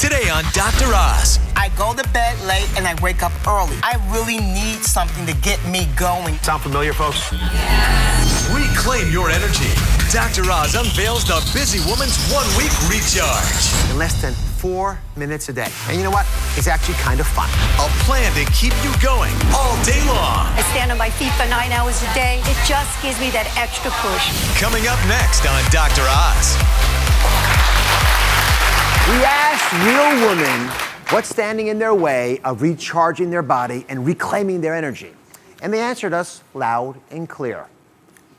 Today on Dr. Oz. I go to bed late and I wake up early. I really need something to get me going. Sound familiar, folks? Reclaim your energy. Dr. Oz unveils the busy woman's 1 week recharge. In less than 4 minutes a day. And you know what? It's actually kind of fun. A plan to keep you going all day long. I stand on my feet for 9 hours a day. It just gives me that extra push. Coming up next on Dr. Oz. We asked real women what's standing in their way of recharging their body and reclaiming their energy. And they answered us loud and clear.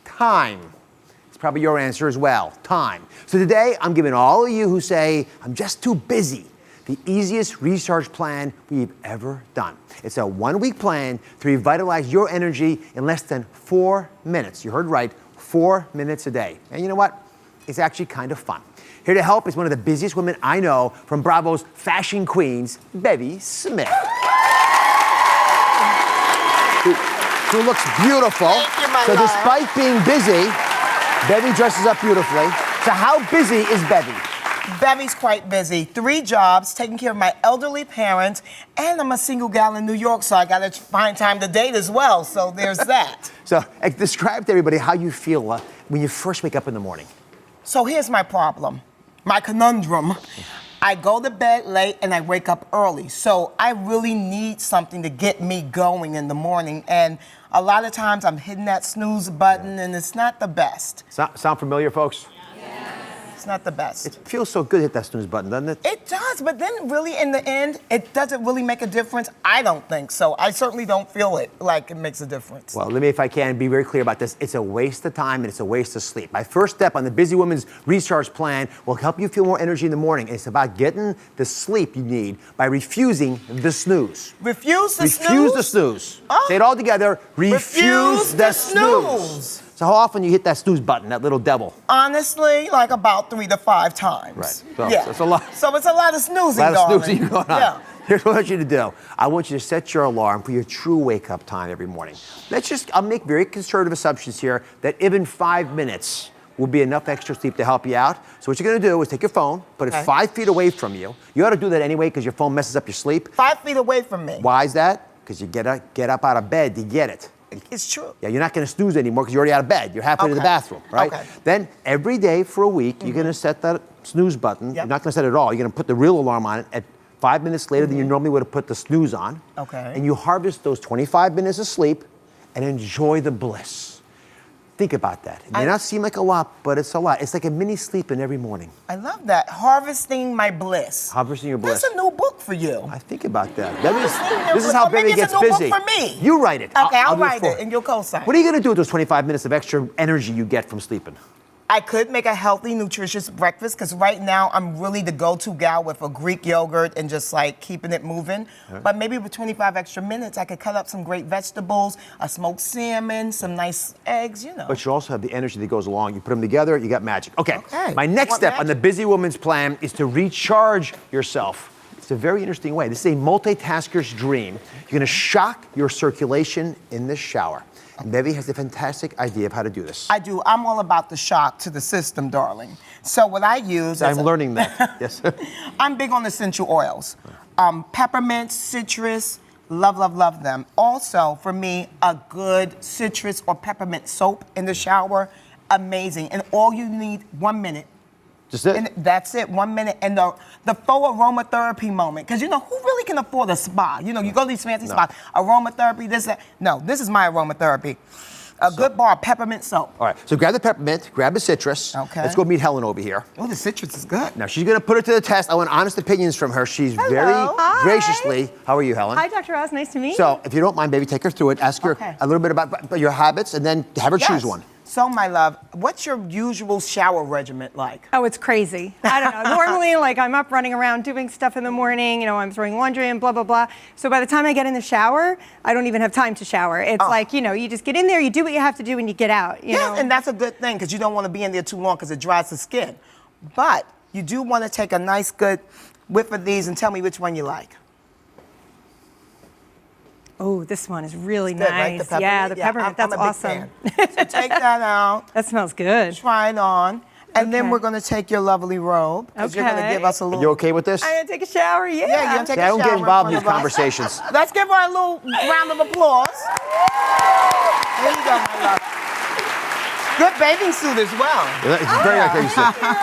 Time. It's probably your answer as well. Time. So today, I'm giving all of you who say, I'm just too busy, the easiest recharge plan we've ever done. It's a 1 week plan to revitalize your energy in less than 4 minutes. You heard right, 4 minutes a day. And you know what? It's actually kind of fun. Here to help is one of the busiest women I know from Bravo's Fashion Queens, Bevy Smith. Who looks beautiful. Thank you, my so love. despite being busy, Bevy dresses up beautifully. So how busy is Bevy? Bevy's quite busy. 3 jobs, taking care of my elderly parents, and I'm a single gal in New York, so I gotta find time to date as well. So there's that. So describe to everybody how you feel when you first wake up in the morning. So here's my problem, my conundrum. I go to bed late and I wake up early. So I really need something to get me going in the morning. And a lot of times I'm hitting that snooze button and it's not the best. Sound familiar, folks? It's not the best. It feels so good to hit that snooze button, doesn't it? It does, but then really in the end, it doesn't really make a difference. I don't think so. I certainly don't feel it like it makes a difference. Well, let me, if I can, be very clear about this. It's a waste of time and it's a waste of sleep. My first step on the Busy Woman's Recharge Plan will help you feel more energy in the morning. It's about getting the sleep you need by refusing the snooze. Refuse the snooze? Refuse the snooze. Oh. Say it all together. Refuse the snooze. snooze. So how often you hit that snooze button, that little devil? Honestly, like about 3 to 5 times. Right. So yeah. it's a lot. So it's a lot of snoozing, A lot of darling. snoozing going on. Yeah. Here's what I want you to do. I want you to set your alarm for your true wake-up time every morning. I'll make very conservative assumptions here that even 5 minutes will be enough extra sleep to help you out. So what you're gonna do is take your phone, put it 5 feet away from you. You ought to do that anyway because your phone messes up your sleep. 5 feet away from me. Why is that? Because you get up out of bed to get it. It's true. Yeah, you're not going to snooze anymore because you're already out of bed. You're halfway to the bathroom, right? Okay. Then every day for a week, you're going to set that snooze button. Yep. You're not going to set it at all. You're going to put the real alarm on it at 5 minutes later than you normally would have put the snooze on. Okay. And you harvest those 25 minutes of sleep and enjoy the bliss. Think about that. It may not seem like a lot, but it's a lot. It's like a mini sleep in every morning. I love that. Harvesting my bliss. Harvesting your bliss. That's a new book for you. I think about that. Harvesting your This is bliss. how Or maybe Bevy it's gets a new busy. book for me. You write it. Okay, I'll do write for it and you'll co-sign. What are you going to do with those 25 minutes of extra energy you get from sleeping? I could make a healthy, nutritious breakfast because right now I'm really the go-to gal with a Greek yogurt and just like keeping it moving. Right. But maybe with 25 extra minutes, I could cut up some great vegetables, a smoked salmon, some nice eggs, you know. But you also have the energy that goes along. You put them together, you got magic. Okay. My next Want step magic? on the Busy Woman's Plan is to recharge yourself. It's a very interesting way. This is a multitasker's dream. You're going to shock your circulation in the shower. And Bevy has a fantastic idea of how to do this. I do. I'm all about the shock to the system, darling. So what I use I'm learning that. Yes. I'm big on essential oils. Peppermint, citrus, love, love, love them. Also, for me, a good citrus or peppermint soap in the shower, amazing. And all you need, 1 minute. Just it? And that's it, 1 minute. And the faux aromatherapy moment. Because, you know, who really can afford a spa? You know, you go to these fancy spas, aromatherapy, this, that. No, this is my aromatherapy. A good bar of peppermint soap. All right, so grab the peppermint, grab the citrus. Okay. Let's go meet Helen over here. Oh, the citrus is good. Now, she's going to put it to the test. I want honest opinions from her. She's very graciously. How are you, Helen? Hi, Dr. Oz. Nice to meet you. So, if you don't mind, baby, take her through it. Ask her a little bit about your habits, and then have her choose one. So, my love, what's your usual shower regimen like? Oh, it's crazy. I don't know. Normally, like, I'm up running around doing stuff in the morning, you know, I'm throwing laundry and blah, blah, blah. So by the time I get in the shower, I don't even have time to shower. It's like, you know, you just get in there, you do what you have to do, and you get out, you know? And that's a good thing, because you don't want to be in there too long because it dries the skin. But you do want to take a nice, good whiff of these and tell me which one you like. Oh, this one is really It's good, nice. right? The peppermint? Yeah, the peppermint. I'm That's a big awesome. fan. So take that out. That smells good. Try it on. And then we're going to take your lovely robe, because you're going to give us a little... You okay with this? I'm going to take a shower, yeah. Yeah, you're going to take a I shower. don't get involved in front these of us. conversations. Let's give her a little round of applause. There you go, my love. Good bathing suit as well. It's very nice.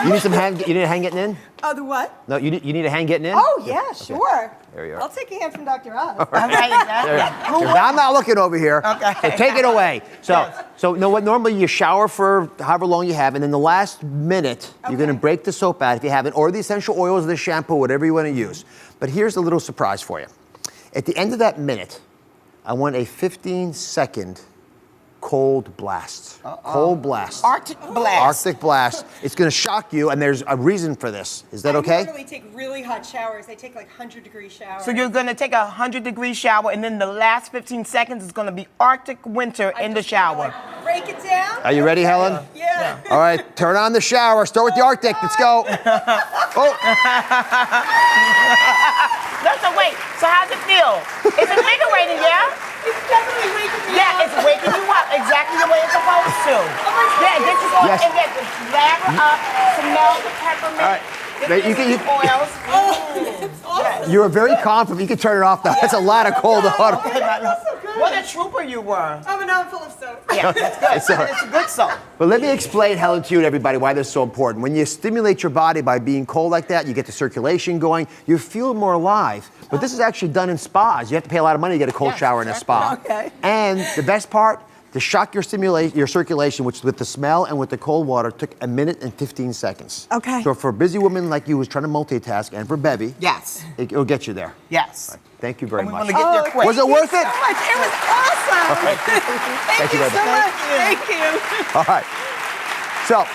You need some hand. You need a hand getting in? Oh, the what? No, you need a hand getting in? Oh, yeah, sure. There you are. I'll take a hand from Dr. Oz. All right, exactly. Now, I'm not looking over here. Okay. So take it away. So know what? Normally you shower for however long you have, and in the last minute you're going to break the soap out if you haven't, or the essential oils, the shampoo, whatever you want to use. But here's a little surprise for you. At the end of that minute, I want a 15-second cold blast. Cold blast. Arctic blast. Arctic blast. It's going to shock you, and there's a reason for this. Is that okay? I normally take really hot showers. I take like 100-degree showers. So you're going to take a 100-degree shower, and then the last 15 seconds is going to be Arctic winter in the shower. Break it down. Are you ready, Helen? Yeah. All right, turn on the shower. Start with the Arctic. Let's go. Oh, So wait, so how's it feel? It's invigorating, yeah? It's definitely waking me up. Yeah, it's waking you up exactly the way it's supposed to. Yeah, this is what Yes. it gets. Lather up, smell the peppermint. All right. The oils. you were very confident. You can turn it off now. That's a lot of cold water. What a trooper you were. Oh, but now I'm full of soap. Yeah, that's good. It's all right. It's a good soap. But let me explain, Helen, to you and everybody why this is so important. When you stimulate your body by being cold like that, you get the circulation going, you feel more alive. But this is actually done in spas. You have to pay a lot of money to get a cold shower in a spa. Okay. And the best part, to shock your circulation, which with the smell and with the cold water, took 1 minute and 15 seconds. Okay. So for a busy woman like you who's trying to multitask, and for Bevy, Yes. it'll get you there. Yes. Thank you very And we much. want to get there quick. Was it worth it? So much. It was awesome. Thank you very so much. much. Thank you. All right. So,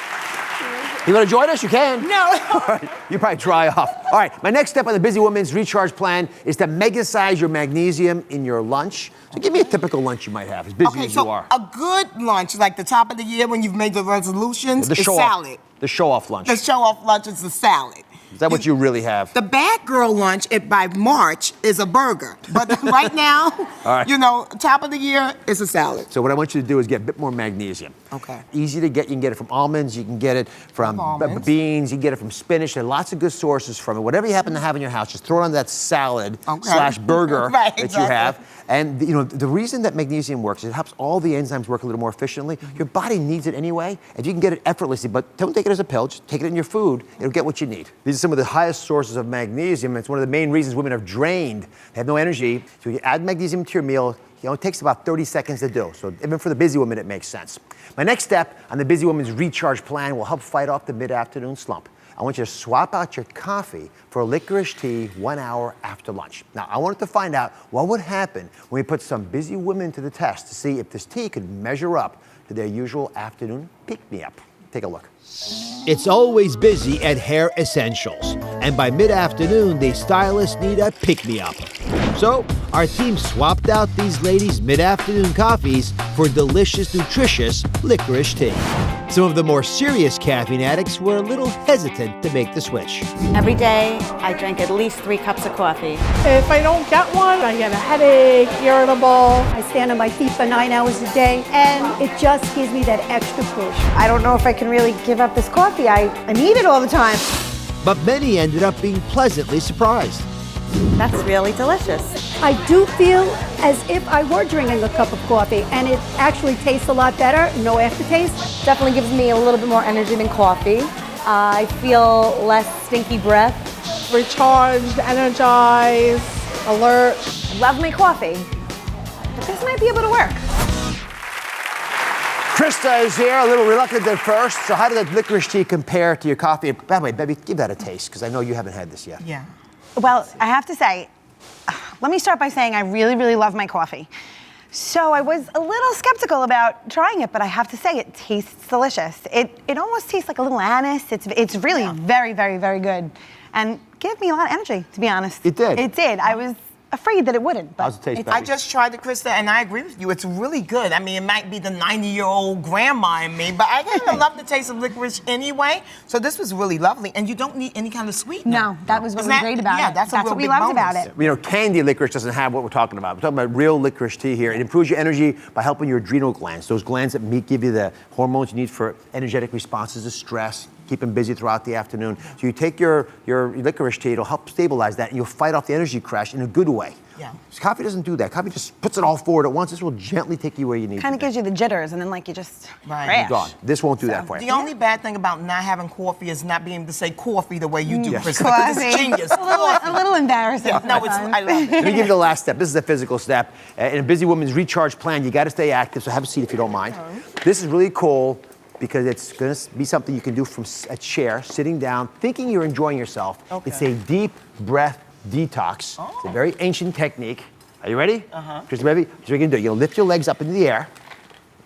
you want to join us? You can. No. All right. You probably dry off. All right. My next step on the Busy Woman's Recharge Plan is to mega size your magnesium in your lunch. So give me a typical lunch you might have, as busy Okay, as so you are. a good lunch, like the top of the year when you've made the resolutions, is show salad. off. The show off lunch. The show-off lunch is the salad. Is that what you really have? The bad girl lunch by March is a burger. But right now, right. you know, top of the year is a salad. So what I want you to do is get a bit more magnesium. Okay. Easy to get. You can get it from almonds. You can get it from almonds. beans. You can get it from spinach. There are lots of good sources from it. Whatever you happen to have in your house, just throw it on that salad / burger Right, that exactly. you have. And you know the reason that magnesium works, it helps all the enzymes work a little more efficiently. Your body needs it anyway, and you can get it effortlessly. But don't take it as a pill. Just take it in your food. It'll get what you need. These are some of the highest sources of magnesium. It's one of the main reasons women are drained. They have no energy. So you add magnesium to your meal. You know, it takes about 30 seconds to do. So even for the busy woman, it makes sense. My next step on the Busy Woman's Recharge Plan will help fight off the mid-afternoon slump. I want you to swap out your coffee for licorice tea 1 hour after lunch. Now, I wanted to find out what would happen when we put some busy women to the test to see if this tea could measure up to their usual afternoon pick-me-up. Take a look. It's always busy at Hair Essentials, and by mid-afternoon, the stylists need a pick-me-up. So, our team swapped out these ladies' mid-afternoon coffees for delicious, nutritious licorice tea. Some of the more serious caffeine addicts were a little hesitant to make the switch. Every day, I drink at least 3 cups of coffee. If I don't get one, I get a headache, irritable. I stand on my feet for 9 hours a day, and it just gives me that extra push. I don't know if I can really give up this coffee. I need it all the time. But many ended up being pleasantly surprised. That's really delicious. I do feel as if I were drinking a cup of coffee, and it actually tastes a lot better, no aftertaste. Definitely gives me a little bit more energy than coffee. I feel less stinky breath. Recharged, energized, alert. Love my coffee, but this might be able to work. Krista is here, a little reluctant at first. So how did that licorice tea compare to your coffee? By the way, Baby, give that a taste, because I know you haven't had this yet. Yeah. Well, I have to say, let me start by saying I really, really love my coffee. So I was a little skeptical about trying it, but I have to say it tastes delicious. It almost tastes like a little anise. It's really very, very, very good. And gave me a lot of energy, to be honest. It did? It did. I was afraid that it wouldn't. But How's it taste, I Baby? just tried it, Krista, and I agree with you. It's really good. I mean, it might be the 90-year-old grandma in me, but I kind of love the taste of licorice anyway. So this was really lovely, and you don't need any kind of sweetener. No, that was what Isn't was that- great about yeah, it. that's a real what we big loved bonus. about it. You know, candy licorice doesn't have what we're talking about. We're talking about real licorice tea here. It improves your energy by helping your adrenal glands, those glands that give you the hormones you need for energetic responses to stress, keep them busy throughout the afternoon. So you take your licorice tea, it'll help stabilize that, and you'll fight off the energy crash in a good way. Yeah. Coffee doesn't do that. Coffee just puts it all forward at once. This will gently take you where you need Kind of to. gives you the jitters, and then like you just Right. crash. Gone. This won't do that for you. The only bad thing about not having coffee is not being able to say coffee the way you do, Yes. Chris. Because it's genius. A little embarrassing. Yeah, no, it's, I love it. Let me give you the last step. This is a physical step. In a busy woman's recharge plan, you got to stay active, so have a seat if you don't mind. This is really cool because it's going to be something you can do from a chair, sitting down, thinking you're enjoying yourself. Okay. It's a deep breath detox. It's a very ancient technique. Are you ready? Just ready? So what you're going to do, you're going to lift your legs up into the air,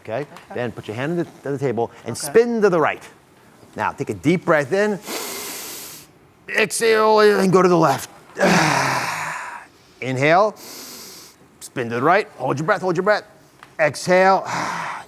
okay? Then put your hand on the table and spin to the right. Now, take a deep breath in, exhale, and go to the left. Inhale, spin to the right, hold your breath, exhale.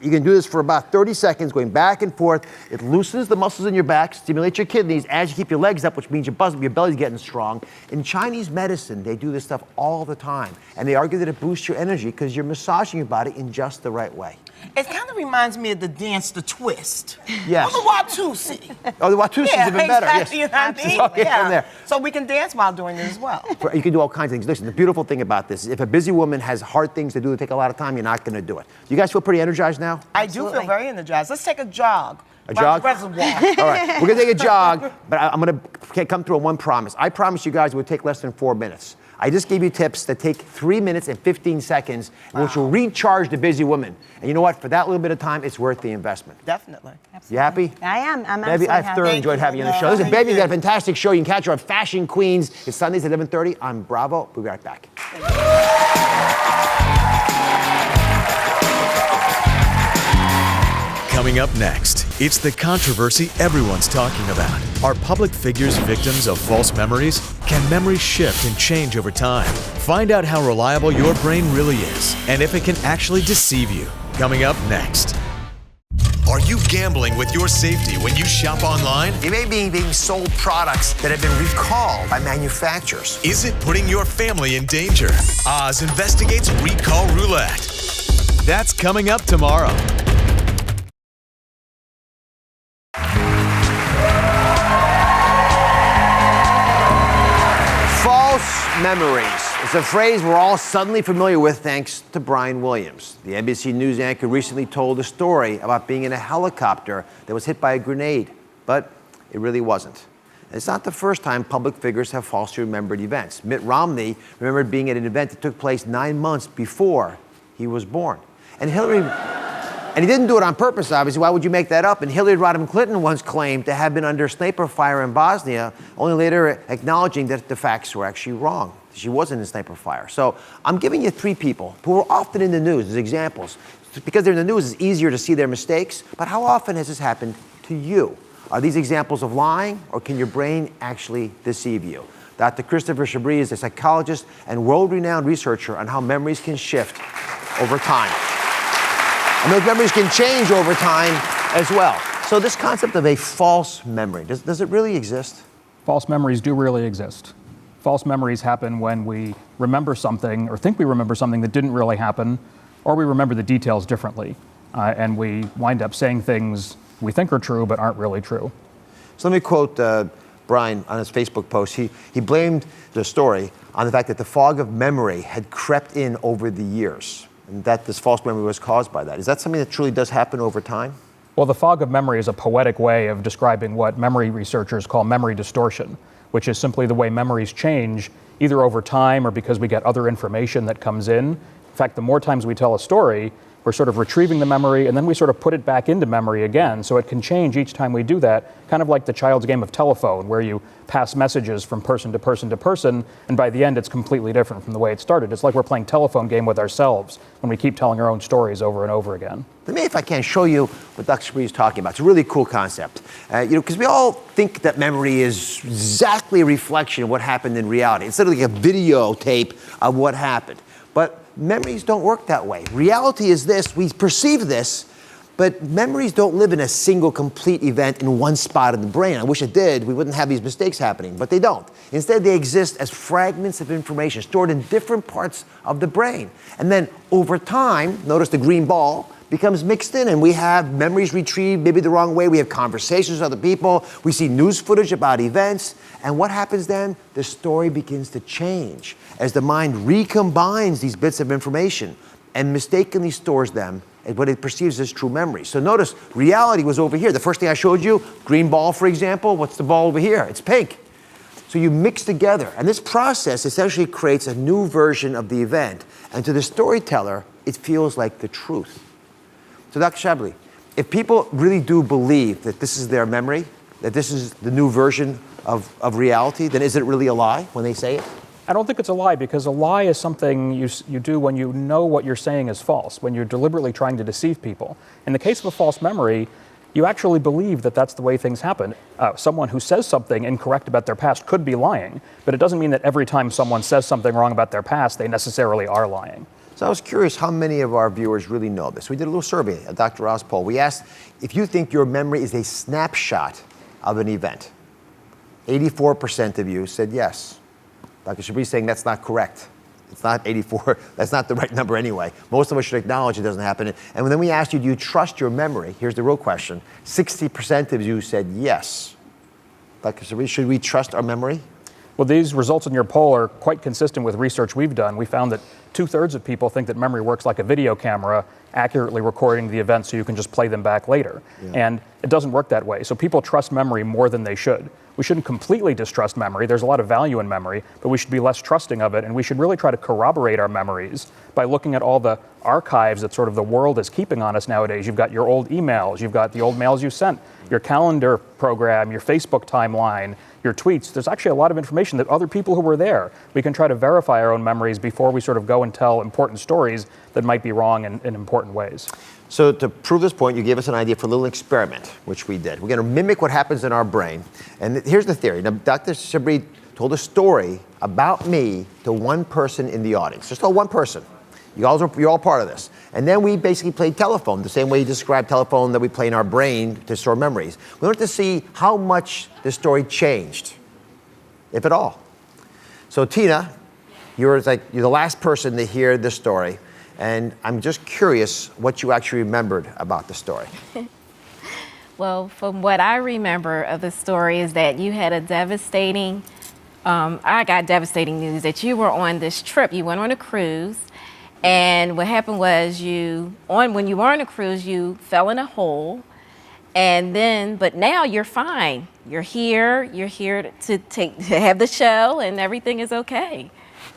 You can do this for about 30 seconds, going back and forth. It loosens the muscles in your back, stimulates your kidneys as you keep your legs up, which means your belly's getting strong. In Chinese medicine, they do this stuff all the time. And they argue that it boosts your energy because you're massaging your body in just the right way. It kind of reminds me of the dance, the twist. Yes. Or the Watusi. Oh, the Watusi is even better. Exactly, Yes. you know what I mean? Okay, from there. So we can dance while doing it as well. You can do all kinds of things. Listen, the beautiful thing about this is if a busy woman has hard things to do that take a lot of time, you're not going to do it. You guys feel pretty energized now? I do feel very energized. Let's take a jog. A jog? By the reservoir. All right, we're going to take a jog, but I'm going to come through on one promise. I promise you guys it would take less than 4 minutes. I just gave you tips that take 3 minutes and 15 seconds, which will recharge the busy woman. And you know what? For that little bit of time, it's worth the investment. Definitely. You happy? I am. I'm Baby, absolutely I've happy. thoroughly enjoyed having you on the show. Listen, Baby's got a fantastic show. You can catch her on Fashion Queens. It's Sundays at 11:30 on Bravo. We'll be right back. Coming up next, it's the controversy everyone's talking about. Are public figures victims of false memories? Can memories shift and change over time? Find out how reliable your brain really is and if it can actually deceive you. Coming up next. Are you gambling with your safety when you shop online? You may be being sold products that have been recalled by manufacturers. Is it putting your family in danger? Oz investigates recall roulette. That's coming up tomorrow. False memories. It's a phrase we're all suddenly familiar with thanks to Brian Williams. The NBC News anchor recently told a story about being in a helicopter that was hit by a grenade, but it really wasn't. And it's not the first time public figures have falsely remembered events. Mitt Romney remembered being at an event that took place 9 months before he was born. And he didn't do it on purpose, obviously. Why would you make that up? And Hillary Rodham Clinton once claimed to have been under sniper fire in Bosnia, only later acknowledging that the facts were actually wrong. She wasn't in sniper fire. So I'm giving you 3 people who are often in the news as examples. Because they're in the news, it's easier to see their mistakes. But how often has this happened to you? Are these examples of lying, or can your brain actually deceive you? Dr. Christopher Chabris is a psychologist and world-renowned researcher on how memories can shift over time. And those memories can change over time as well. So this concept of a false memory, does it really exist? False memories do really exist. False memories happen when we remember something or think we remember something that didn't really happen, or we remember the details differently. And we wind up saying things we think are true but aren't really true. So let me quote Brian on his Facebook post. He blamed the story on the fact that the fog of memory had crept in over the years, and that this false memory was caused by that. Is that something that truly does happen over time? Well, the fog of memory is a poetic way of describing what memory researchers call memory distortion, which is simply the way memories change, either over time or because we get other information that comes in. In fact, the more times we tell a story, we're sort of retrieving the memory and then we sort of put it back into memory again. So it can change each time we do that, kind of like the child's game of telephone, where you pass messages from person to person to person, and by the end it's completely different from the way it started. It's like we're playing telephone game with ourselves when we keep telling our own stories over and over again. Let me, if I can, show you what Dr. Chabris is talking about. It's a really cool concept. Because we all think that memory is exactly a reflection of what happened in reality. It's literally like a videotape of what happened. But memories don't work that way. Reality is this, we perceive this, but memories don't live in a single complete event in one spot in the brain. I wish it did, we wouldn't have these mistakes happening, but they don't. Instead, they exist as fragments of information stored in different parts of the brain. And then over time, notice the green ball, becomes mixed in, and we have memories retrieved maybe the wrong way. We have conversations with other people. We see news footage about events. And what happens then? The story begins to change as the mind recombines these bits of information and mistakenly stores them as what it perceives as true memory. So notice, reality was over here. The first thing I showed you, green ball, for example. What's the ball over here? It's pink. So you mix together. And this process essentially creates a new version of the event. And to the storyteller, it feels like the truth. So Dr. Chablis, if people really do believe that this is their memory, that this is the new version of reality, then is it really a lie when they say it? I don't think it's a lie, because a lie is something you do when you know what you're saying is false, when you're deliberately trying to deceive people. In the case of a false memory, you actually believe that that's the way things happen. Someone who says something incorrect about their past could be lying, but it doesn't mean that every time someone says something wrong about their past, they necessarily are lying. So I was curious how many of our viewers really know this. We did a little survey, a Dr. Oz poll. We asked if you think your memory is a snapshot of an event. 84% of you said yes. Dr. Chablis saying that's not correct. It's not 84. That's not the right number anyway. Most of us should acknowledge it doesn't happen. And then we asked you, do you trust your memory? Here's the real question. 60% of you said yes. Dr. Chablis, should we trust our memory? Well, these results in your poll are quite consistent with research we've done. We found that 2/3 of people think that memory works like a video camera, accurately recording the events so you can just play them back later. Yeah. And it doesn't work that way. So people trust memory more than they should. We shouldn't completely distrust memory. There's a lot of value in memory, but we should be less trusting of it. And we should really try to corroborate our memories by looking at all the archives that sort of the world is keeping on us nowadays. You've got your old emails, you've got the old mails you sent, your calendar program, your Facebook timeline, your tweets. There's actually a lot of information that other people who were there. We can try to verify our own memories before we sort of go and tell important stories that might be wrong in important ways. So to prove this point, you gave us an idea for a little experiment, which we did. We're going to mimic what happens in our brain. And here's the theory. Now, Dr. Chablis told a story about me to one person in the audience. Just told one person. You're all part of this. And then we basically played telephone, the same way you described telephone that we play in our brain to store memories. We wanted to see how much the story changed, if at all. So Tina, you're the last person to hear this story. And I'm just curious what you actually remembered about the story. Well, from what I remember of the story is that you had a devastating, I got devastating news that you were on this trip. You went on a cruise, and what happened was when you were on a cruise, you fell in a hole, but now you're fine. You're here to have the show, and everything is okay.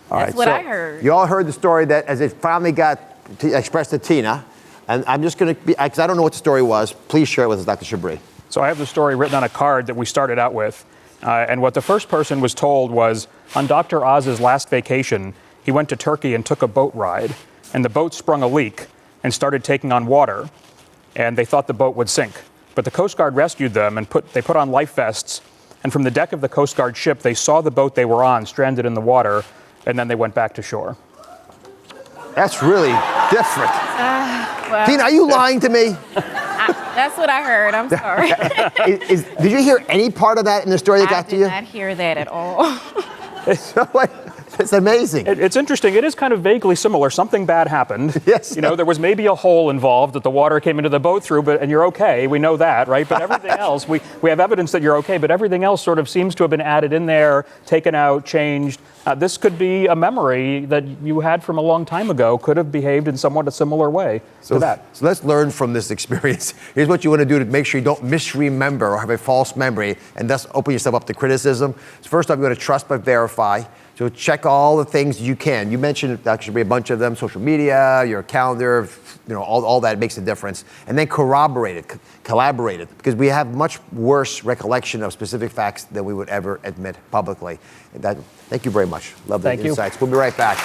That's what I heard. You all heard the story that as it finally got expressed to Tina, and I'm just going to be, because I don't know what the story was, please share it with us, Dr. Chablis. So I have the story written on a card that we started out with, and what the first person was told was, on Dr. Oz's last vacation, he went to Turkey and took a boat ride, and the boat sprung a leak and started taking on water, and they thought the boat would sink. But the Coast Guard rescued them, and they put on life vests, and from the deck of the Coast Guard ship, they saw the boat they were on stranded in the water, and then they went back to shore. That's really different. Well, Tina, are you lying to me? That's what I heard. I'm sorry. Did you hear any part of that in the story that got to you? I did not hear that at all. It's amazing. It's interesting. It is kind of vaguely similar. Something bad happened. Yes. There was maybe a hole involved that the water came into the boat through, and you're okay. We know that, right? But everything else, we have evidence that you're okay, but everything else sort of seems to have been added in there, taken out, changed. This could be a memory that you had from a long time ago, could have behaved in somewhat a similar way to that. So let's learn from this experience. Here's what you want to do to make sure you don't misremember or have a false memory and thus open yourself up to criticism. So first off, you're going to trust but verify. So check all the things you can. You mentioned actually a bunch of them: social media, your calendar, all that makes a difference. And then corroborate it, collaborate it, because we have much worse recollection of specific facts than we would ever admit publicly. Thank you very much. Love the insights. We'll be right back.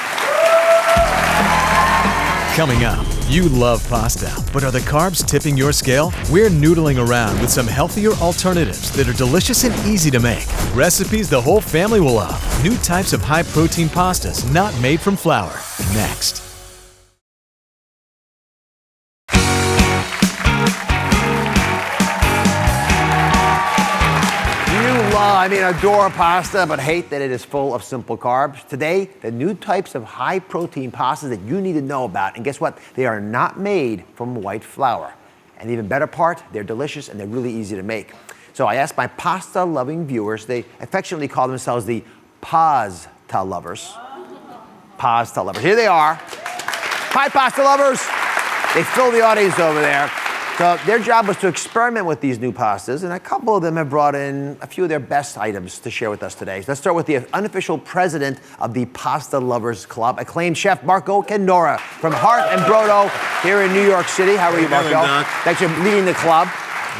Coming up, you love pasta, but are the carbs tipping your scale? We're noodling around with some healthier alternatives that are delicious and easy to make. Recipes the whole family will love. New types of high-protein pastas not made from flour. Next. I mean, adore pasta, but hate that it is full of simple carbs. Today, the new types of high-protein pastas that you need to know about. And guess what? They are not made from white flour. And the even better part, they're delicious and they're really easy to make. So I asked my pasta-loving viewers, they affectionately call themselves the pasta lovers. Pasta lovers. Here they are. Hi, pasta lovers. They fill the audience over there. So their job was to experiment with these new pastas, and a couple of them have brought in a few of their best items to share with us today. So let's start with the unofficial president of the Pasta Lovers Club, acclaimed chef Marco Canora from Hearth and Brodo here in New York City. How are you, Marco? Thanks for leading the club.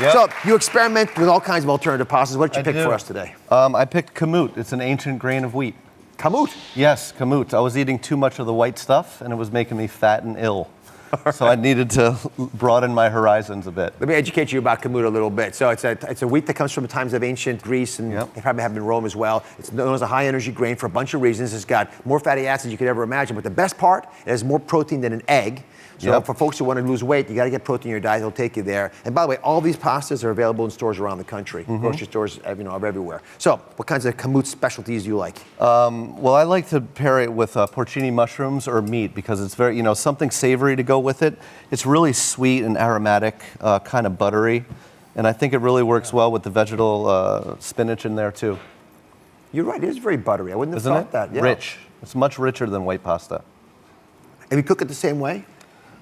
Yep. So you experiment with all kinds of alternative pastas. What did you pick for us today? I picked kamut. It's an ancient grain of wheat. Kamut? Yes, kamut. I was eating too much of the white stuff, and it was making me fat and ill. So I needed to broaden my horizons a bit. Let me educate you about kamut a little bit. So it's a wheat that comes from the times of ancient Greece, and they probably have it in Rome as well. It's known as a high-energy grain for a bunch of reasons. It's got more fatty acids than you could ever imagine, but the best part, it has more protein than an egg. So for folks who want to lose weight, you got to get protein in your diet. It'll take you there. And by the way, all these pastas are available in stores around the country. Grocery stores, are everywhere. So what kinds of kamut specialties do you like? Well, I like to pair it with porcini mushrooms or meat because it's very, something savory to go with it. It's really sweet and aromatic, kind of buttery. And I think it really works well with the vegetal spinach in there too. You're right, it is very buttery. I wouldn't have thought that. Yeah. Rich. It's much richer than white pasta. And you cook it the same way?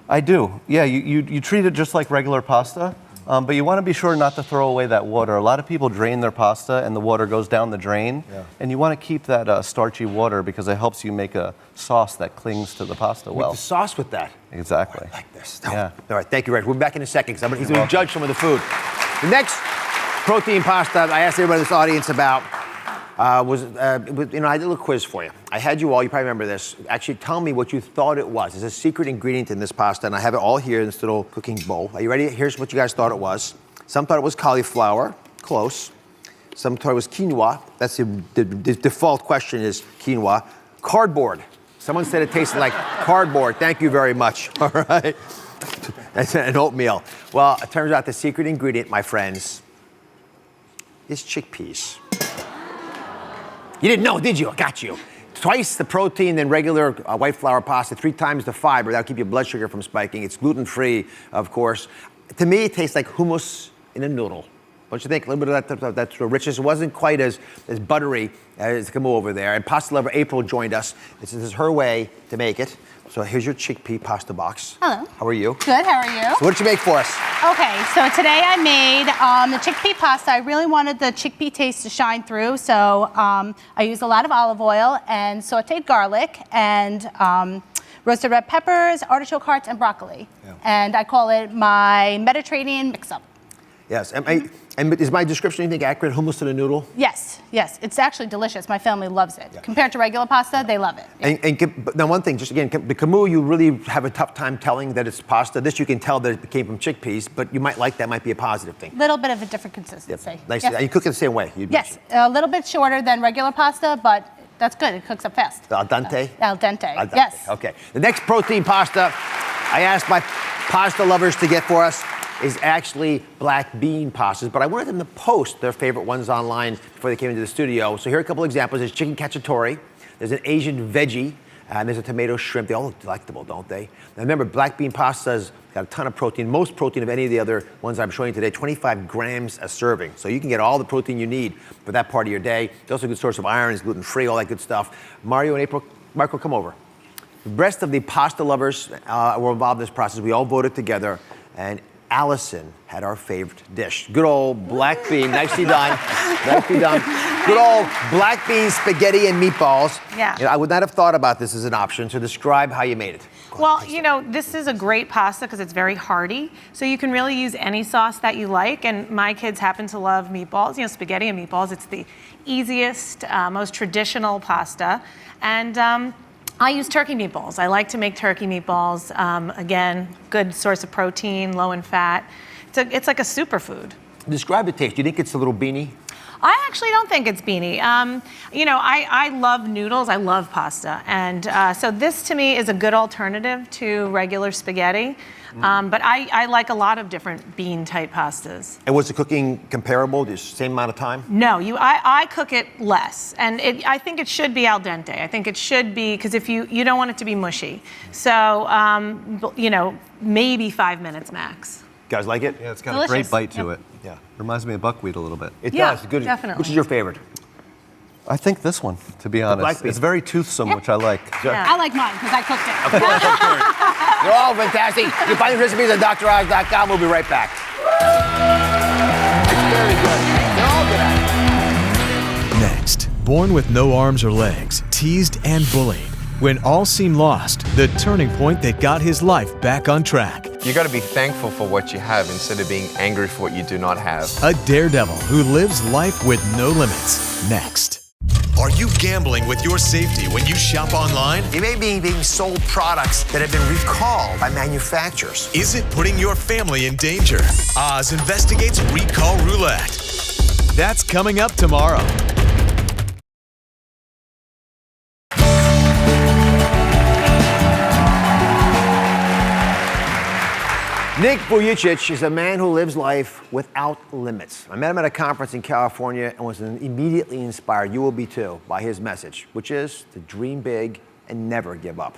I do. Yeah, you treat it just like regular pasta, but you want to be sure not to throw away that water. A lot of people drain their pasta and the water goes down the drain, and you want to keep that starchy water because it helps you make a sauce that clings to the pasta well. Make the sauce with that. Exactly. I like this. Yeah. All right, thank you, Reg. We'll be back in a second because he's going to judge some of the food. The next protein pasta I asked everybody in this audience about I did a little quiz for you. I had you all, you probably remember this, actually tell me what you thought it was. There's a secret ingredient in this pasta, and I have it all here in this little cooking bowl. Are you ready? Here's what you guys thought it was. Some thought it was cauliflower, close. Some thought it was quinoa. That's the default question is quinoa. Cardboard. Someone said it tasted like cardboard. Thank you very much. All right. That's an oatmeal. Well, it turns out the secret ingredient, my friends, is chickpeas. You didn't know, did you? I got you. Twice the protein than regular white flour pasta, 3 times the fiber. That'll keep your blood sugar from spiking. It's gluten-free, of course. To me, it tastes like hummus in a noodle. Don't you think? A little bit of that richness. It wasn't quite as buttery as kamut over there. And pasta lover April joined us. This is her way to make it. So here's your chickpea pasta box. Hello. How are you? Good, how are you? So what did you make for us? Okay, so today I made the chickpea pasta. I really wanted the chickpea taste to shine through, so I used a lot of olive oil and sauteed garlic and roasted red peppers, artichoke hearts, and broccoli. Yeah. And I call it my Mediterranean mix-up. Yes, and is my description, you think, accurate? Hummus in a noodle? Yes, it's actually delicious. My family loves it. Yeah. Compared to regular pasta, they love it. And now one thing, just again, the kamut, you really have a tough time telling that it's pasta. This you can tell that it came from chickpeas, but you might like that, might be a positive thing. Little bit of a different consistency. Yep. Nice. Yes. You cook it the same way? Yes, a little bit shorter than regular pasta, but that's good. It cooks up fast. Al dente? Al dente, yes. Okay. The next protein pasta I asked my pasta lovers to get for us is actually black bean pastas, but I wanted them to post their favorite ones online before they came into the studio. So here are a couple examples. There's chicken cacciatore, there's an Asian veggie, and there's a tomato shrimp. They all look delectable, don't they? Now remember, black bean pasta's got a ton of protein, most protein of any of the other ones I'm showing you today, 25 grams a serving. So you can get all the protein you need for that part of your day. It's also a good source of iron, it's gluten-free, all that good stuff. Mario and April, Marco, come over. The rest of the pasta lovers were involved in this process. We all voted together, and Allison had our favorite dish. Good old black bean, nicely done, nicely done. Good old black bean spaghetti and meatballs. Yeah. I would not have thought about this as an option, so describe how you made it. Well, this is a great pasta because it's very hearty. So you can really use any sauce that you like. And my kids happen to love meatballs, spaghetti and meatballs. It's the easiest, most traditional pasta. And I use turkey meatballs. I like to make turkey meatballs. Again, good source of protein, low in fat. It's like a superfood. Describe the taste. Do you think it's a little beany? I actually don't think it's beanie. You know, I love noodles. I love pasta. And so this to me is a good alternative to regular spaghetti. But I like a lot of different bean type pastas. And was the cooking comparable, the same amount of time? No, I cook it less. And I think it should be al dente. I think it should be, because if you don't want it to be mushy. So, you know, maybe 5 minutes max. You guys like it? Yeah, it's got Delicious. a great bite to Yep. it. Yeah. Reminds me of buckwheat a little bit. It Yeah, does. Good. definitely. Which is your favorite? I think this one, to be black honest. bean. It's very toothsome, which I like. I like mine because I cooked it. Of course. You're all fantastic. You can find the recipes at droz.com. We'll be right back. It's very good. They're all good at it. Next, born with no arms or legs, teased and bullied. When all seemed lost, the turning point that got his life back on track. You got to be thankful for what you have instead of being angry for what you do not have. A daredevil who lives life with no limits. Next. Are you gambling with your safety when you shop online? You may be being sold products that have been recalled by manufacturers. Is it putting your family in danger? Oz investigates Recall Roulette. That's coming up tomorrow. Nick Vujicic is a man who lives life without limits. I met him at a conference in California and was immediately inspired, you will be too, by his message, which is to dream big and never give up.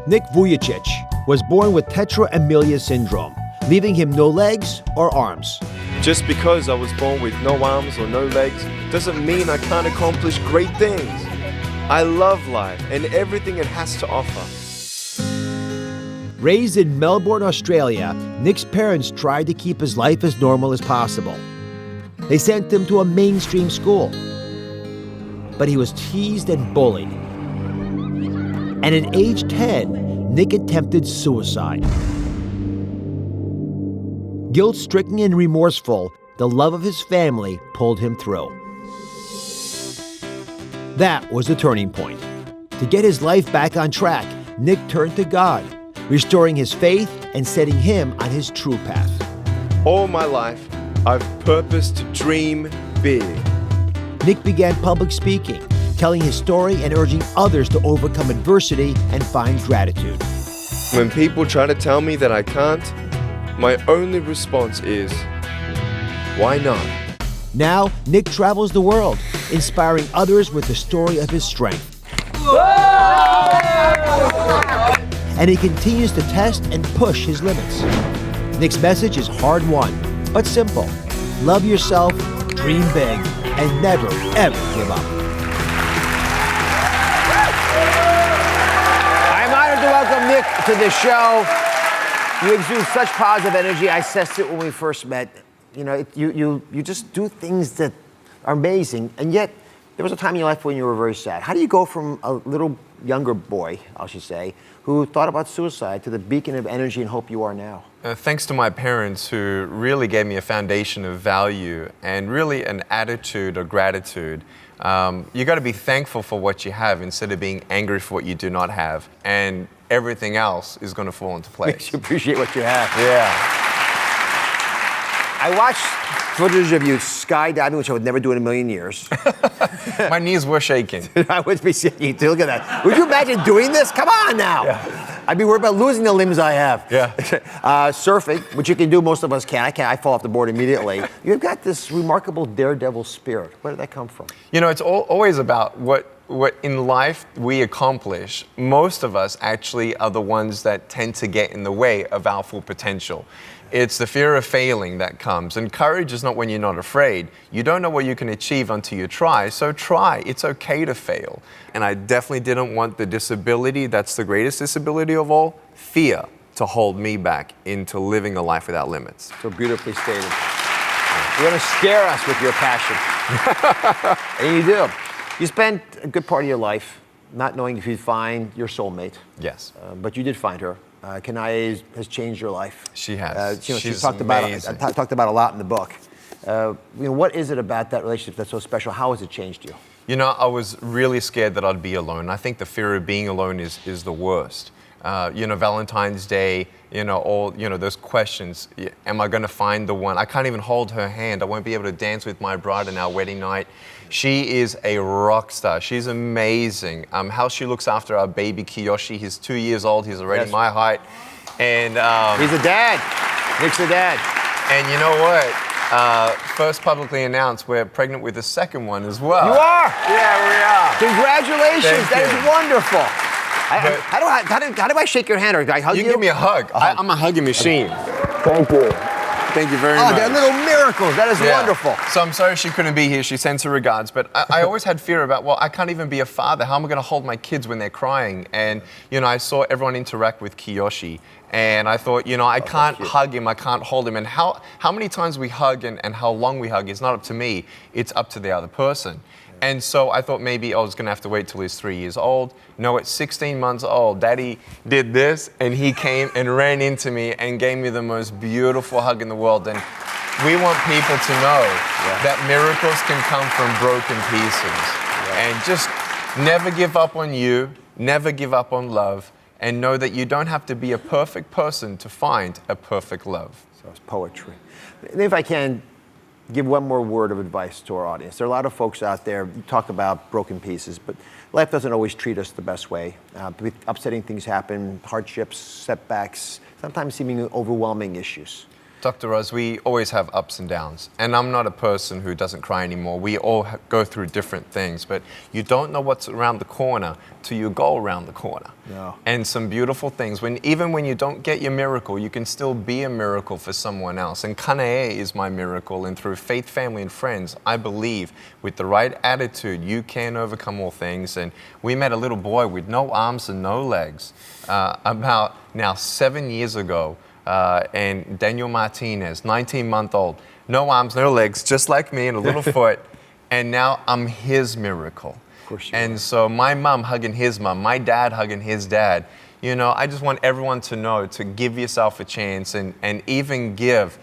Nick Vujicic was born with tetra amelia syndrome, leaving him no legs or arms. Just because I was born with no arms or no legs doesn't mean I can't accomplish great things. I love life and everything it has to offer. Raised in Melbourne, Australia, Nick's parents tried to keep his life as normal as possible. They sent him to a mainstream school, but he was teased and bullied. And at age 10, Nick attempted suicide. Guilt-stricken and remorseful, the love of his family pulled him through. That was the turning point. To get his life back on track, Nick turned to God, restoring his faith and setting him on his true path. All my life, I've purposed to dream big. Nick began public speaking, telling his story and urging others to overcome adversity and find gratitude. When people try to tell me that I can't, my only response is, why not? Now, Nick travels the world, inspiring others with the story of his strength. And he continues to test and push his limits. Nick's message is hard-won, but simple. Love yourself, dream big, and never, ever give up. I'm honored to welcome Nick to the show. You exude such positive energy. I sensed it when we first met. You know, you just do things that are amazing, and yet there was a time in your life when you were very sad. How do you go from a little younger boy, I should say, who thought about suicide to the beacon of energy and hope you are now? Thanks to my parents who really gave me a foundation of value and really an attitude of gratitude. You got to be thankful for what you have instead of being angry for what you do not have. And everything else is going to fall into place. Makes you appreciate what you have. Yeah. I watched footage of you skydiving, which I would never do in a million years. My knees were shaking. I would be shaking too. Look at that. Would you imagine doing this? Come on now. Yeah. I'd be worried about losing the limbs I have. Yeah. Surfing, which you can do, most of us can. I fall off the board immediately. You've got this remarkable daredevil spirit. Where did that come from? You know, it's always about what in life we accomplish. Most of us actually are the ones that tend to get in the way of our full potential. It's the fear of failing that comes. And courage is not when you're not afraid. You don't know what you can achieve until you try. So try. It's okay to fail. And I definitely didn't want the disability, that's the greatest disability of all, fear, to hold me back into living a life without limits. So beautifully stated. You're going to scare us with your passion. And you do. You spent a good part of your life not knowing if you'd find your soulmate. Yes. But you did find her. Kanai has changed your life. She has. She's talked amazing. Talked about a lot in the book. What is it about that relationship that's so special? How has it changed you? You know, I was really scared that I'd be alone. I think the fear of being alone is the worst. Valentine's Day, all, those questions. Am I going to find the one? I can't even hold her hand. I won't be able to dance with my bride on our wedding night. She is a rock star. She's amazing. How she looks after our baby Kiyoshi. He's 2 years old. He's already my height. And he's a dad. Nick's a dad. And you know what? First publicly announced, we're pregnant with the second one as well. You are? Yeah, we are. Congratulations. That is wonderful. How do I shake your hand, or do I hug you? You give me a hug. I'm a hugging machine. Thank you. Thank you very much. Oh, they're little miracles. That is wonderful. So I'm sorry she couldn't be here. She sends her regards. But I always had fear about, well, I can't even be a father. How am I going to hold my kids when they're crying? And, I saw everyone interact with Kiyoshi. And I thought, I can't hug him. I can't hold him. And how many times we hug and how long we hug is not up to me. It's up to the other person. And so I thought maybe I was going to have to wait till he's 3 years old. No, at 16 months old, Daddy did this, and he came and ran into me and gave me the most beautiful hug in the world. And we want people to know that miracles can come from broken pieces. And just never give up on you, never give up on love, and know that you don't have to be a perfect person to find a perfect love. So it's poetry. And if I can, give one more word of advice to our audience. There are a lot of folks out there, you talk about broken pieces, but life doesn't always treat us the best way. Upsetting things happen, hardships, setbacks, sometimes seemingly overwhelming issues. Dr. Oz, we always have ups and downs. And I'm not a person who doesn't cry anymore. We all go through different things, but you don't know what's around the corner till you go around the corner. No. And some beautiful things. Even when you don't get your miracle, you can still be a miracle for someone else. And Kanae is my miracle. And through faith, family, and friends, I believe with the right attitude, you can overcome all things. And we met a little boy with no arms and no legs about now 7 years ago. And Daniel Martinez, 19-month-old, no arms, no legs, just like me, and a little foot. And now I'm his miracle. Of course you and so my mom hugging his mom, my dad hugging his dad. I just want everyone to know to give yourself a chance and even give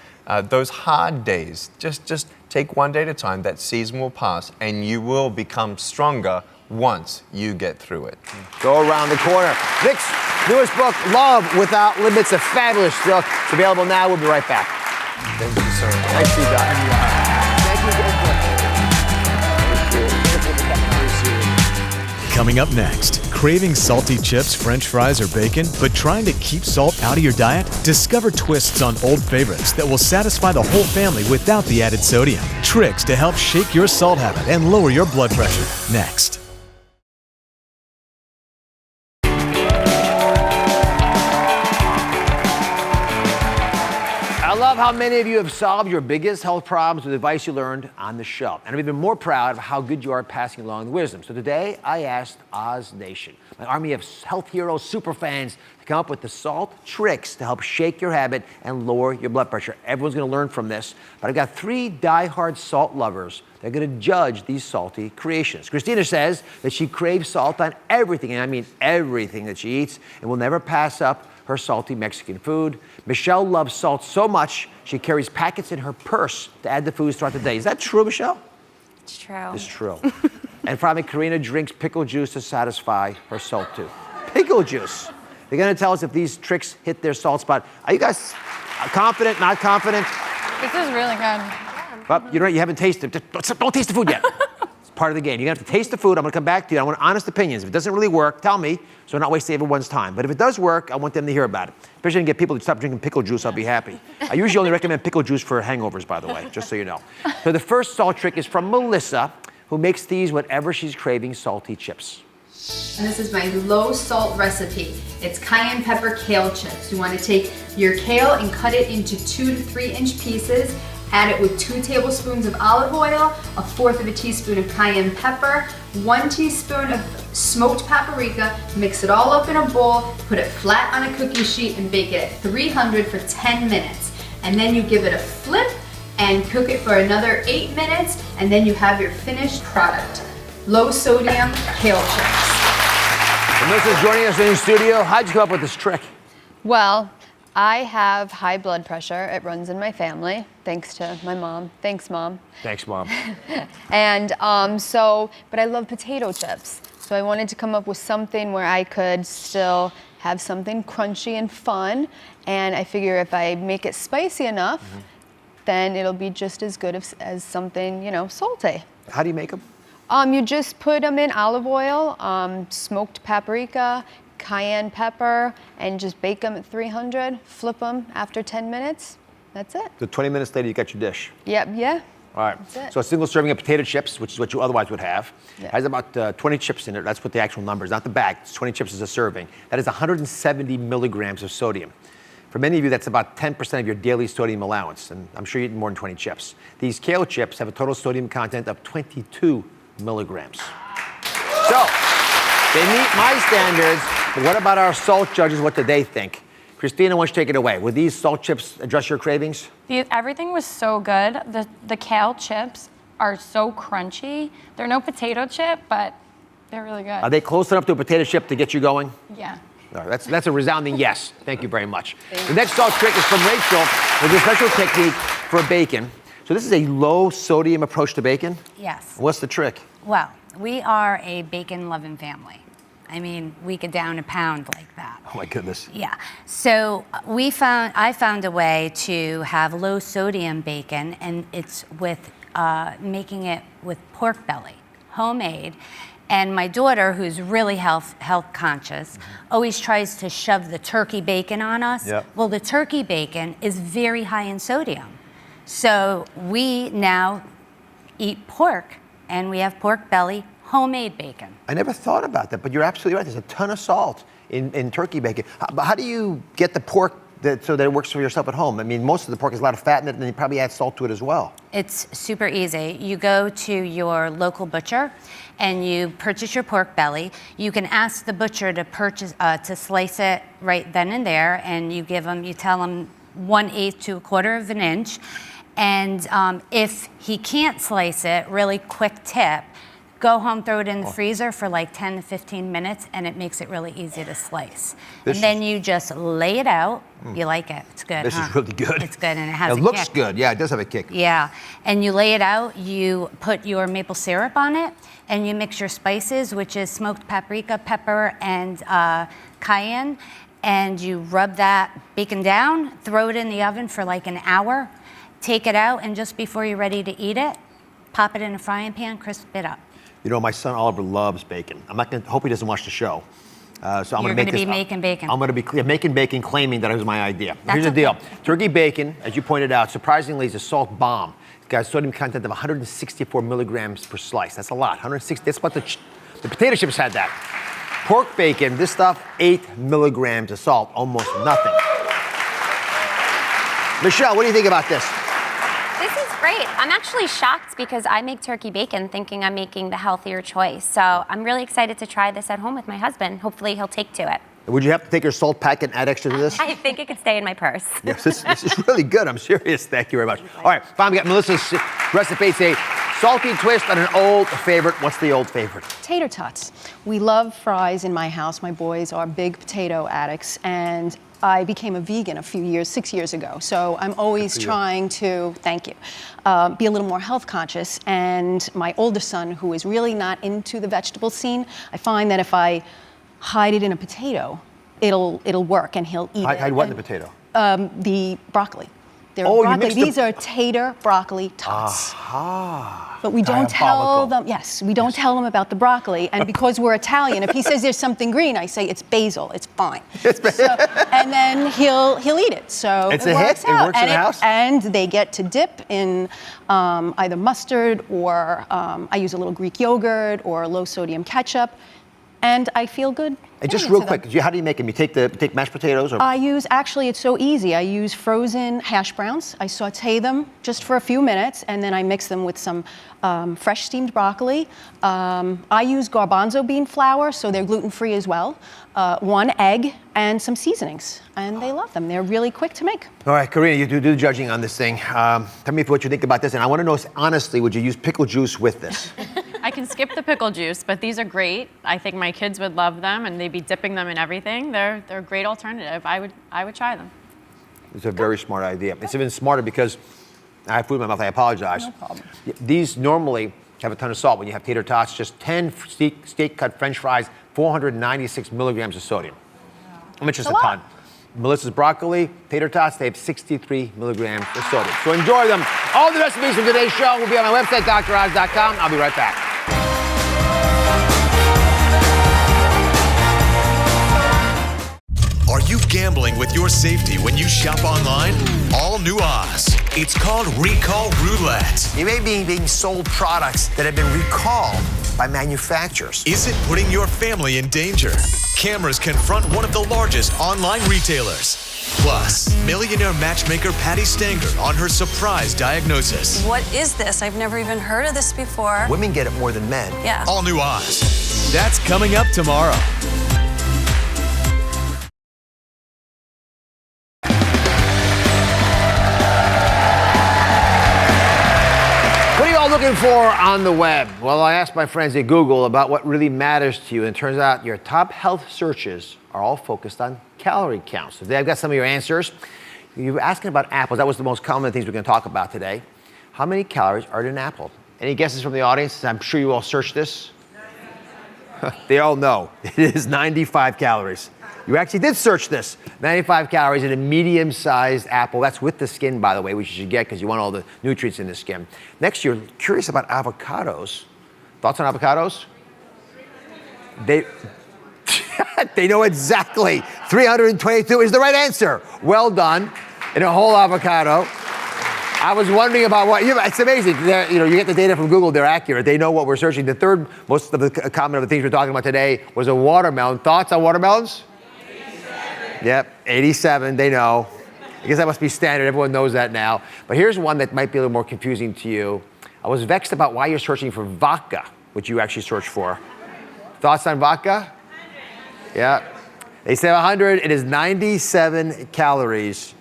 those hard days. Just take one day at a time. That season will pass, and you will become stronger once you get through it. Go around the corner. Nick's newest book, Love Without Limits, a fabulous book. It's available now. We'll be right back. Thank you, sir. Nice to see you, Doc. Thank you very much. Coming up next, craving salty chips, french fries, or bacon, but trying to keep salt out of your diet? Discover twists on old favorites that will satisfy the whole family without the added sodium. Tricks to help shake your salt habit and lower your blood pressure. Next. I love how many of you have solved your biggest health problems with advice you learned on the show. And I'm even more proud of how good you are at passing along the wisdom. So today, I asked Oz Nation, my army of health heroes, super fans, to come up with the salt tricks to help shake your habit and lower your blood pressure. Everyone's going to learn from this. But I've got 3 diehard salt lovers that are going to judge these salty creations. Christina says that she craves salt on everything, and I mean everything that she eats, and will never pass up her salty Mexican food. Michelle loves salt so much, she carries packets in her purse to add to foods throughout the day. Is that true, Michelle? It's true. It's true. And finally, Karina drinks pickle juice to satisfy her salt tooth. Pickle juice. They're gonna tell us if these tricks hit their salt spot. Are you guys confident, not confident? This is really good. Well, you know what, you haven't tasted, don't taste the food yet. It's part of the game. You're gonna have to taste the food. I'm gonna come back to you. I want honest opinions. If it doesn't really work, tell me, so I'm not wasting everyone's time. But if it does work, I want them to hear about it. Especially to get people to stop drinking pickle juice, I'll be happy. I usually only recommend pickle juice for hangovers, by the way, just so you know. So the first salt trick is from Melissa, who makes these whenever she's craving salty chips. And this is my low salt recipe. It's cayenne pepper kale chips. You want to take your kale and cut it into 2 to 3 inch pieces. Add it with 2 tablespoons of olive oil, 1/4 of a teaspoon of cayenne pepper, 1 teaspoon of smoked paprika. Mix it all up in a bowl, put it flat on a cookie sheet, and bake it at 300 for 10 minutes. And then you give it a flip and cook it for another 8 minutes, and then you have your finished product. Low sodium kale chips. Melissa's joining us in the studio. How'd you come up with this trick? Well, I have high blood pressure. It runs in my family, thanks to my mom. Thanks, Mom. Thanks, Mom. And but I love potato chips. So I wanted to come up with something where I could still have something crunchy and fun. And I figure if I make it spicy enough, then it'll be just as good as something, you know, salty. How do you make them? You just put them in olive oil, smoked paprika, cayenne pepper, and just bake them at 300, flip them after 10 minutes. That's it. So 20 minutes later, you got your dish. Yep, yeah. All right. That's it. So a single serving of potato chips, which is what you otherwise would have, Yeah. has about 20 chips in it. That's what the actual number is, not the bag. It's 20 chips is a serving. That is 170 milligrams of sodium. For many of you, that's about 10% of your daily sodium allowance, and I'm sure you're eating more than 20 chips. These kale chips have a total sodium content of 22 milligrams. So, they meet my standards, but what about our salt judges? What do they think? Christina, why don't you take it away? Would these salt chips address your cravings? Everything was so good. The kale chips are so crunchy. They're no potato chip, but they're really good. Are they close enough to a potato chip to get you going? Yeah. All right, that's a resounding yes. Thank you very much. The next salt trick is from Rachel with a special technique for bacon. So this is a low sodium approach to bacon? Yes. What's the trick? Well, we are a bacon-loving family. I mean, we could down a pound like that. Oh my goodness. Yeah. So I found a way to have low sodium bacon, and it's with making it with pork belly, homemade. And my daughter, who's really health conscious, always tries to shove the turkey bacon on us. Yep. Well, the turkey bacon is very high in sodium. So we now eat pork, and we have pork belly, homemade bacon. I never thought about that, but you're absolutely right. There's a ton of salt in turkey bacon. How do you get the pork so that it works for yourself at home? I mean, most of the pork has a lot of fat in it, and you probably add salt to it as well. It's super easy. You go to your local butcher and you purchase your pork belly. You can ask the butcher to slice it right then and there, and you tell them 1/8 to 1/4 of an inch. And if he can't slice it, really quick tip, go home, throw it in the freezer for like 10 to 15 minutes, and it makes it really easy to slice. And then you just lay it out. You like it. It's good, This is really good. It's good, and it has a It looks kick. good. Yeah, it does have a kick. Yeah, and you lay it out, you put your maple syrup on it, and you mix your spices, which is smoked paprika, pepper, and cayenne, and you rub that bacon down, throw it in the oven for like an hour, take it out, and just before you're ready to eat it, pop it in a frying pan, crisp it up. You know, my son Oliver loves bacon. I'm not gonna hope he doesn't watch the show. So I'm You're gonna going make to this. be making bacon. I'm gonna be making bacon, claiming that it was my idea. That's Here's the okay. deal: turkey bacon, as you pointed out, surprisingly is a salt bomb. It's got a sodium content of 164 milligrams per slice. That's a lot. 160. That's what the potato chips had that. Pork bacon, this stuff, 8 milligrams of salt, almost nothing. Michelle, what do you think about this? This is great. I'm actually shocked because I make turkey bacon thinking I'm making the healthier choice. So I'm really excited to try this at home with my husband. Hopefully he'll take to it. Would you have to take your salt pack and add extra to this? I think it could stay in my purse. Yes, this is really good. I'm serious. Thank you very much. All right, finally, we got Melissa's recipe. It's a salty twist on an old favorite. What's the old favorite? Tater tots. We love fries in my house. My boys are big potato addicts, and I became a vegan 6 years ago. So I'm always trying to, thank you, be a little more health conscious. And my older son, who is really not into the vegetable scene, I find that if I hide it in a potato, it'll work, and he'll eat it. Hide what in the potato? The broccoli. They're Oh, you broccoli. mixed the- These are tater broccoli tots. Aha. But we don't tell Diabolical. them, we don't tell them about the broccoli. And because we're Italian, if he says there's something green, I say it's basil, it's fine. And then he'll eat it. So It's it a hit? works It out. works in And the house? And they get to dip in either mustard or I use a little Greek yogurt or low sodium ketchup. And I feel good. And just giving real it to them. quick, how do you make them? You take mashed potatoes or? Actually, it's so easy. I use frozen hash browns. I saute them just for a few minutes, and then I mix them with some fresh steamed broccoli. I use garbanzo bean flour, so they're gluten-free as well. 1 egg and some seasonings, and they love them. They're really quick to make. All right, Karina, you do the judging on this thing. Tell me what you think about this, and I want to know honestly, would you use pickle juice with this? I can skip the pickle juice, but these are great. I think my kids would love them, and they'd be dipping them in everything. They're a great alternative. I would try them. It's a very smart idea. It's even smarter because I have food in my mouth. I apologize. No problem. These normally have a ton of salt. When you have tater tots, just 10 steak cut French fries, 496 milligrams of sodium. I mean, just a ton. Melissa's broccoli, tater tots, they have 63 milligrams of sodium. So enjoy them. All the recipes from today's show will be on my website, droz.com. I'll be right back. Are you gambling with your safety when you shop online? All new Oz. It's called Recall Roulette. You may be being sold products that have been recalled by manufacturers. Is it putting your family in danger? Cameras confront one of the largest online retailers. Plus, millionaire matchmaker Patty Stanger on her surprise diagnosis. What is this? I've never even heard of this before. Women get it more than men. Yeah. All new Oz. That's coming up tomorrow. Looking for on the web? Well, I asked my friends at Google about what really matters to you, and it turns out your top health searches are all focused on calorie counts. Today I've got some of your answers. You were asking about apples. That was the most common things we're going to talk about today. How many calories are in an apple? Any guesses from the audience? I'm sure you all searched this. They all know. It is 95 calories. You actually did search this. 95 calories in a medium-sized apple. That's with the skin, by the way, which you should get because you want all the nutrients in the skin. Next, you're curious about avocados. Thoughts on avocados? They know exactly. 322 is the right answer. Well done. In a whole avocado. I was wondering about what, it's amazing. You get the data from Google, they're accurate. They know what we're searching. The third most of the common of the things we're talking about today was a watermelon. Thoughts on watermelons? 87. Yep, 87, they know. I guess that must be standard, everyone knows that now. But here's one that might be a little more confusing to you. I was vexed about why you're searching for vodka, which you actually searched for. Thoughts on vodka? 100. Yeah, they say 100, it is 97 calories.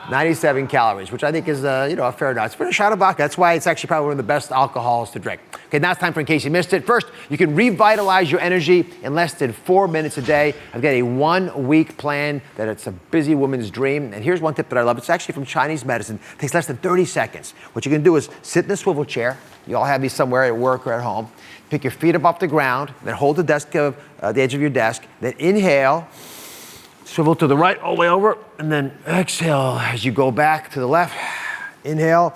97 calories, which I think is a fair amount. It's for a shot of vodka. That's why it's actually probably one of the best alcohols to drink. Okay, now it's time for In Case You Missed It. First, you can revitalize your energy in less than 4 minutes a day. I've got a 1-week plan that it's a busy woman's dream. And here's one tip that I love. It's actually from Chinese medicine. It takes less than 30 seconds. What you can do is sit in a swivel chair. You all have these somewhere at work or at home. Pick your feet up off the ground, then hold the desk the edge of your desk, then inhale. Swivel to the right, all the way over, and then exhale as you go back to the left. Inhale,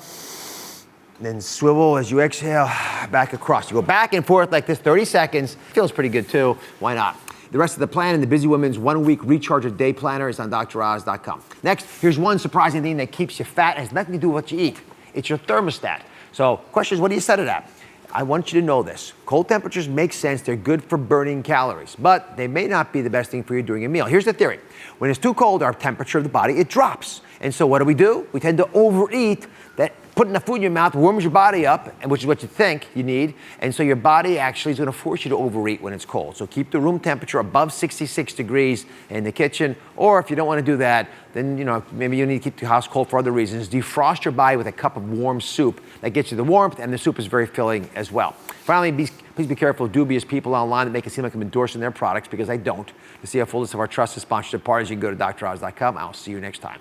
then swivel as you exhale, back across. You go back and forth like this, 30 seconds. Feels pretty good too, why not? The rest of the plan in the Busy Woman's 1-week Recharge a Day Planner is on droz.com. Next, here's one surprising thing that keeps you fat. It has nothing to do with what you eat. It's your thermostat. So, question is, what do you set it at? I want you to know this. Cold temperatures make sense. They're good for burning calories, but they may not be the best thing for you during a meal. Here's the theory. When it's too cold, our temperature of the body, it drops. And so what do? We tend to overeat. That putting the food in your mouth warms your body up, and which is what you think you need. And so your body actually is going to force you to overeat when it's cold. So keep the room temperature above 66 degrees in the kitchen. Or if you don't want to do that, then maybe you need to keep the house cold for other reasons. Defrost your body with a cup of warm soup. That gets you the warmth, and the soup is very filling as well. Finally, please be careful of dubious people online that make it seem like I'm endorsing their products, because I don't. To see a full list of our trusted sponsorship partners, you can go to droz.com. I'll see you next time.